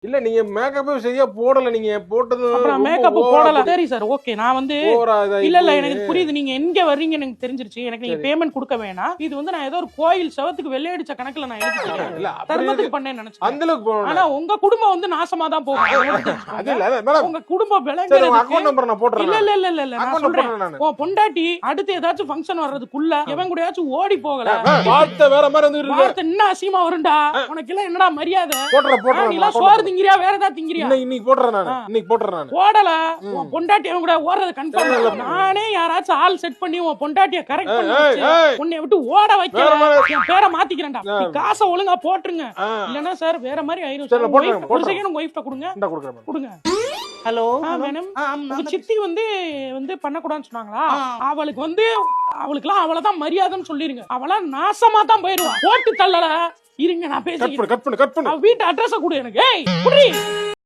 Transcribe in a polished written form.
இல்ல நீங்க மேக்கப்பே சரியா போடல, நீங்க போட்டது அப்புறம் ரொம்ப மேக்கப் overஆ போடல. சரி சார், ஓகே. நான் வந்து overஆ இதாயி இல்ல போய். எனக்கு புரியுது, நீங்க எங்க வர்றீங்கன்னு எனக்கு தெரிஞ்சிருச்சு. எனக்கு நீங்க சரி. பேமெண்ட் கொடுக்க வேணாம். இது வந்து நான் ஏதோ ஒரு கோயில் செவத்துக்கு வெள்ளை அடிச்ச கணக்குல நான் எழுதிட்டேன். இல்ல அப்படி தர்மத்துக்கு பண்ணேன்னு நினைச்சேன். அந்த அளவுக்கு போகணும். ஆனா உங்க குடும்பம் வந்து நாசமா தான் போகும். அது இல்ல மேடம், உங்க குடும்பம் சரி உங்க விளங்குறதுக்கு அக்கவுண்ட் நம்பர் நான் போடுறேன். இல்ல இல்ல இல்ல இல்ல இல்ல நான் அக்கவுண்ட் சொல்றேன். போடுறேன் நானு. உன் பொண்டாட்டி அடுத்து ஏதாச்சும் ஃபங்க்ஷன் வர்றதுக்குள்ள எவன் கூடயாச்சும் ஓடி போகல. வார்த்தை வேற மாதிரி வந்து இருக்கு. வார்த்தை என்ன அசிங்கமா வரும்டா. உனக்கு எல்லாம் என்னடா மரியாதை? போடுறேன் நீ எல்லாம் சோறு திங்கிறியா வேற ஏதாவது திங்கிறியா? இன்னைக்கு போடுறேன் நானு. இன்னைக்கு போடுறேன் நானு. ஓடல. உன் பொண்டாட்டி அவன் கூட ஓடுறது கன்ஃபார்ம். நானே யாராச்சும் ஆள் செட் பண்ணி உன் பொண்டாட்டிய கரெக்ட் பண்ணி வச்சு உன்னை விட்டு ஓட வைக்கிறேன். என் பேரை மாத்திக்கிறேன்டா. நீ காசை ஒழுங்கா போட்டுருங்க. இல்லனா சார் வேற மாதிரி ஆயிரும். சரி, நான் போடுறேன், ஒரு செகண்ட் உங்க வைஃப்ட்ட கொடுங்க. இந்த கொடுக்குறேன் மேடம். கொடுங்க. ஹலோ மேடம், உங்க சித்தி வந்து பண்ணக்கூடாதுன்னு சொன்னாங்களா? அவளுக்குலாம் அவ்வளவுதான் மரியாதைன்னு சொல்லிருங்க. அவளாம் நாசமா தான் போயிருவா. போட்டு தள்ளல. இருங்க நான் பேசிக்கிறேன். கட் பண்ணு. வீட்டு அட்ரஸ் கொடு எனக்கு. ஏய் குடி.